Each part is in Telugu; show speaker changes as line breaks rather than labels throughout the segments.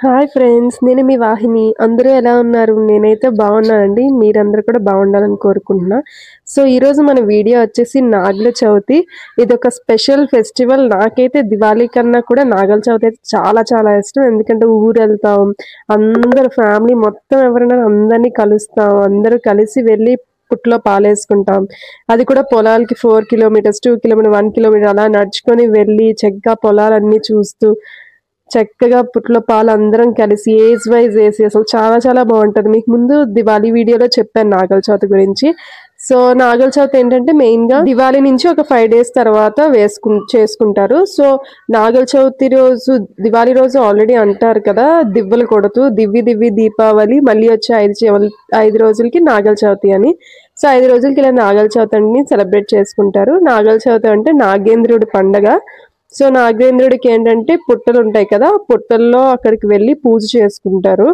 హాయ్ ఫ్రెండ్స్, నేను మీ వాహిని. అందరూ ఎలా ఉన్నారు? నేనైతే బాగున్నానండి. మీరందరూ కూడా బాగుండాలని కోరుకుంటున్నా. సో ఈరోజు మన వీడియో వచ్చేసి నాగుల చవితి. ఇదొక స్పెషల్ ఫెస్టివల్. నాకైతే దివాళీ కన్నా కూడా నాగుల చవితి అయితే చాలా చాలా ఇష్టం. ఎందుకంటే ఊరు వెళ్తాం, అందరు ఫ్యామిలీ మొత్తం ఎవరైనా అందరినీ కలుస్తాం, అందరూ కలిసి వెళ్ళి పుట్లో పాలేసుకుంటాం. అది కూడా పొలాలకి 4 కిలోమీటర్స్, 2 కిలోమీటర్, 1 కిలోమీటర్ అలా నడుచుకొని వెళ్ళి చక్కగా పొలాలన్నీ చూస్తూ చక్కగా పుట్లో పాలు అందరం కలిసి ఏజ్ వైజ్ వేసి అసలు చాలా చాలా బాగుంటది. మీకు ముందు దివాళీ వీడియోలో చెప్పాను నాగల చవితి గురించి. సో నాగల చవితి ఏంటంటే మెయిన్ గా దివాళీ నుంచి ఒక 5 days తర్వాత చేసుకుంటారు. సో నాగల చవితి రోజు, దివాళీ రోజు ఆల్రెడీ అంటారు కదా, దివ్వలు కొడుతూ దివ్వి దివ్వి దీపావళి, మళ్ళీ వచ్చే 5 రోజులకి నాగల చవితి అని. సో 5 రోజులకి ఇలా నాగల చవితిని సెలబ్రేట్ చేసుకుంటారు. నాగల చవితి అంటే నాగేంద్రుడి పండగ. సో నాగేంద్రుడికి ఏంటంటే పుట్టలు ఉంటాయి కదా, పుట్టల్లో అక్కడికి వెళ్ళి పూజ చేసుకుంటారు.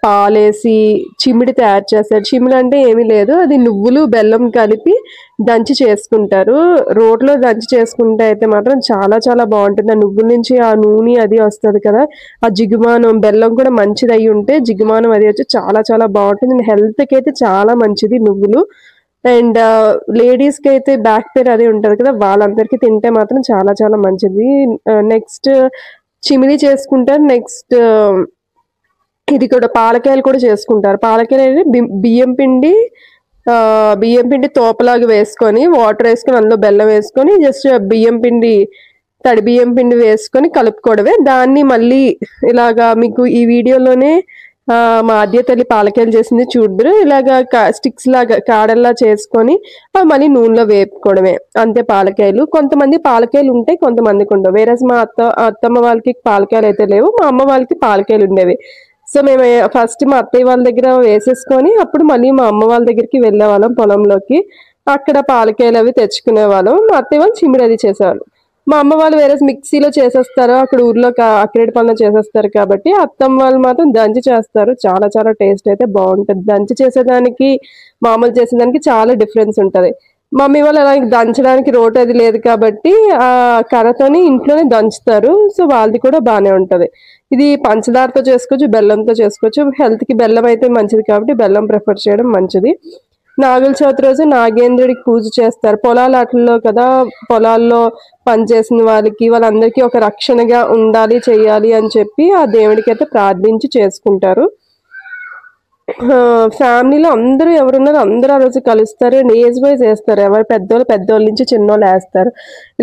పాలేసి చిమిడి తయారు చేస్తారు. చిమిడి అంటే ఏమీ లేదు, అది నువ్వులు బెల్లం కలిపి దంచి చేసుకుంటారు. రోట్లో దంచి చేసుకుంటే అయితే మాత్రం చాలా చాలా బాగుంటుంది. ఆ నువ్వుల నుంచి ఆ నూనె అది వస్తుంది కదా, ఆ జిగుమానం, బెల్లం కూడా మంచిది అయి ఉంటే జిగుమానం అది వచ్చి చాలా చాలా బాగుంటుంది. హెల్త్కి అయితే చాలా మంచిది నువ్వులు. అండ్ లేడీస్కి అయితే బ్యాక్ పెయిన్ అది ఉంటుంది కదా, వాళ్ళందరికీ తింటే మాత్రం చాలా చాలా మంచిది. నెక్స్ట్ చిమిడి చేసుకుంటారు. నెక్స్ట్ ఇది కూడా పాలకాయలు కూడా చేసుకుంటారు. పాలకాయలు అనేది బియ్యం పిండి తోపలాగా వేసుకొని వాటర్ వేసుకొని అందులో బెల్లం వేసుకొని జస్ట్ తడి బియ్యం పిండి వేసుకొని కలుపుకోవడమే. దాన్ని మళ్ళీ ఇలాగా మీకు ఈ వీడియోలోనే మా అద్య తల్లి పాలకాయలు చేసింది చూద్దరు. ఇలాగా స్టిక్స్ లాగా కాడల్లా చేసుకొని మళ్ళీ నూనెలో వేపుకోవడమే, అంతే. పాలకాయలు కొంతమంది పాలకాయలు ఉంటాయి, కొంతమందికి ఉండవు. వేరే మా అత్తమ్మ వాళ్ళకి పాలకాయలు అయితే లేవు, మా అమ్మ వాళ్ళకి పాలకాయలు ఉండేవి. సో మేము ఫస్ట్ మా అత్తయ్య వాళ్ళ దగ్గర వేసేసుకొని అప్పుడు మళ్ళీ మా అమ్మ వాళ్ళ దగ్గరికి వెళ్ళేవాళ్ళం పొలంలోకి. అక్కడ పాలకాయలు అవి తెచ్చుకునే వాళ్ళం. మా అత్తయ్య వాళ్ళు చిమిడి అది చేసేవాళ్ళు. మా అమ్మ వాళ్ళు వేరే మిక్సీలో చేసేస్తారు, అక్కడ ఊర్లో అక్కడి పనులు చేసేస్తారు. కాబట్టి అత్తమ్మ వాళ్ళు మాత్రం దంచి చేస్తారు. చాలా చాలా టేస్ట్ అయితే బాగుంటుంది. దంచి చేసేదానికి మామూలు చేసేదానికి చాలా డిఫరెన్స్ ఉంటుంది. మమ్మీ వాళ్ళు అలా దంచడానికి రోట్ అది లేదు కాబట్టి ఆ కర్రతోని ఇంట్లోనే దంచుతారు. సో వాళ్ళది కూడా బాగానే ఉంటది. ఇది పంచదారతో చేసుకోవచ్చు, బెల్లంతో చేసుకోవచ్చు. హెల్త్ కి బెల్లం అయితే మంచిది కాబట్టి బెల్లం ప్రిఫర్ చేయడం మంచిది. నాగుల చవితి రోజు నాగేంద్రుడికి పూజ చేస్తారు. పొలాలలో కదా, పొలాల్లో పనిచేసిన వాళ్ళందరికీ ఒక రక్షణగా ఉండాలి, చెయ్యాలి అని చెప్పి ఆ దేవుడికి అయితే ప్రార్థించి చేసుకుంటారు. ఫ్యామిలీలో అందరూ ఎవరున్నారో అందరూ ఆ రోజు కలుస్తారు. అండ్ ఏజ్ వైజ్ వేస్తారు. ఎవరు పెద్దోళ్ళ నుంచి చిన్నోళ్ళు వేస్తారు.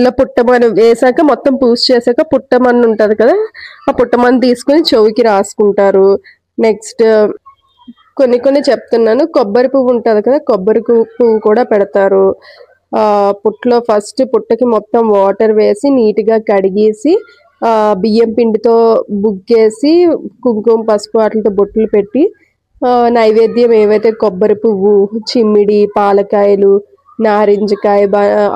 ఇలా పుట్టమని వేసాక మొత్తం పూజ చేశాక పుట్టమని ఉంటది కదా, ఆ పుట్టమని తీసుకొని చెవికి రాసుకుంటారు. నెక్స్ట్ కొన్ని చెప్తున్నాను. కొబ్బరి పువ్వు ఉంటది కదా, కొబ్బరి పువ్వు కూడా పెడతారు. పుట్టలో ఫస్ట్ పుట్టకి మొత్తం వాటర్ వేసి నీట్గా కడిగేసి బియ్యం పిండితో బుగ్గేసి కుంకుమ పసుపు వాటితో బొట్లు పెట్టి నైవేద్యం ఏవైతే కొబ్బరి పువ్వు, చిమ్మిడి, పాలకాయలు, నారింజకాయ,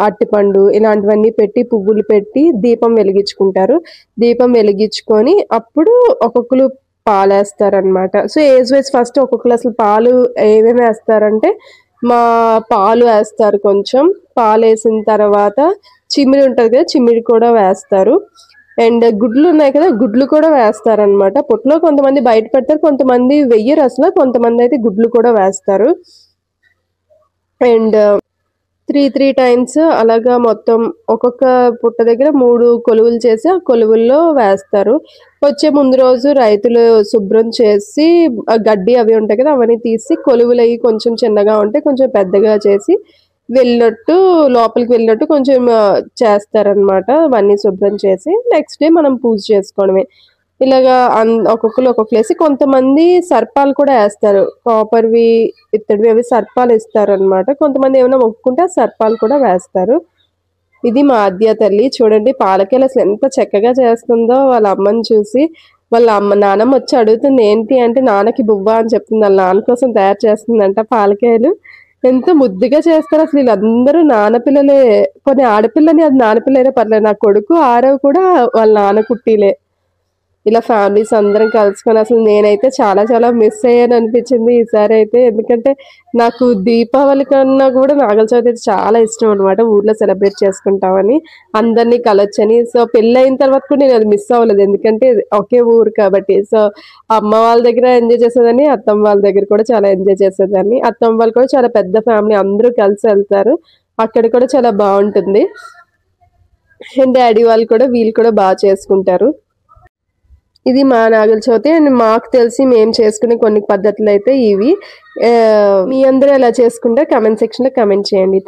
అరటిపండు ఇలాంటివన్నీ పెట్టి పువ్వులు పెట్టి దీపం వెలిగించుకుంటారు. దీపం వెలిగించుకొని అప్పుడు ఒక్కొక్కరు పాలేస్తారనమాట. సో ఏజ్ వైజ్ ఫస్ట్ ఒక్కొక్కరు అసలు పాలు ఏమేమి వేస్తారంటే మా పాలు వేస్తారు. కొంచెం పాలు వేసిన తర్వాత చిమ్మిడి ఉంటుంది కదా, చిమ్మిడి కూడా వేస్తారు. అండ్ గుడ్లు ఉన్నాయి కదా, గుడ్లు కూడా వేస్తారనమాట. పుట్లో కొంతమంది బయట పెడతారు, కొంతమంది వెయ్యరు అసలు, కొంతమంది అయితే గుడ్లు కూడా వేస్తారు. అండ్ 3 times అలాగా మొత్తం ఒక్కొక్క పుట్ట దగ్గర 3 కొలువులు చేసి ఆ కొలువుల్లో వేస్తారు. వచ్చే ముందు రోజు రైతులు శుభ్రం చేసి గడ్డి అవి ఉంటాయి కదా, అవన్నీ తీసి కొలువులు అవి కొంచెం చిన్నగా ఉంటే కొంచెం పెద్దగా చేసి లోపలికి వెళ్ళినట్టు కొంచెం చేస్తారనమాట. అవన్నీ శుభ్రం చేసి నెక్స్ట్ డే మనం పూజ చేసుకోవడమే. ఇలాగా ఒక్కొక్కరు వేసి కొంతమంది సర్పాలు కూడా వేస్తారు. కాపర్వి, ఇత్తడివి అవి సర్పాలు ఇస్తారు అనమాట. కొంతమంది ఏమైనా మొక్కుకుంటే ఆ సర్పాలు కూడా వేస్తారు. ఇది మా అద్య తల్లి. చూడండి పాలకాయలు అసలు ఎంత చక్కగా చేస్తుందో. వాళ్ళ అమ్మని చూసి వాళ్ళ నాన్నమ్మ వచ్చి అడుగుతుంది ఏంటి అంటే, నాన్నకి బువ్వ అని చెప్తుంది. వాళ్ళ నాన్న కోసం తయారు చేస్తుందంట పాలకాయలు. ఎంత ముద్దుగా చేస్తారు అసలు. వీళ్ళందరూ నాన్నపిల్లలే. కొన్ని ఆడపిల్లని అది నాన్నపిల్లైనా పర్లేదు. నా కొడుకు ఆరవ్ కూడా వాళ్ళ నాన్న కుట్టిలే. ఇలా ఫ్యామిలీస్ అందరం కలుసుకొని అసలు నేనైతే చాలా చాలా మిస్ అయ్యాను అనిపించింది ఈసారి అయితే. ఎందుకంటే నాకు దీపావళి కన్నా కూడా నాగుల చవితి అయితే చాలా ఇష్టం అనమాట. ఊర్లో సెలబ్రేట్ చేసుకుంటామని, అందరినీ కలొచ్చని. సో పెళ్ళైన తర్వాత కూడా నేను అది మిస్ అవ్వలేదు, ఎందుకంటే ఒకే ఊరు కాబట్టి. సో అమ్మ వాళ్ళ దగ్గర ఎంజాయ్ చేసేదాన్ని, అత్తమ్మ వాళ్ళ దగ్గర కూడా చాలా ఎంజాయ్ చేసేదాన్ని. అత్తమ్మ వాళ్ళు కూడా చాలా పెద్ద ఫ్యామిలీ, అందరూ కలిసి వెళ్తారు. అక్కడ కూడా చాలా బాగుంటుంది. అండ్ డాడీ వాళ్ళు కూడా వీళ్ళు కూడా బాగా చేసుకుంటారు. ఇది మా నాగుల చవితి. అండ్ మాకు తెలిసి మేము చేసుకునే కొన్ని పద్ధతులు అయితే ఇవి. మీ అందరూ ఎలా చేసుకుంటే కామెంట్ సెక్షన్లో కామెంట్ చేయండి.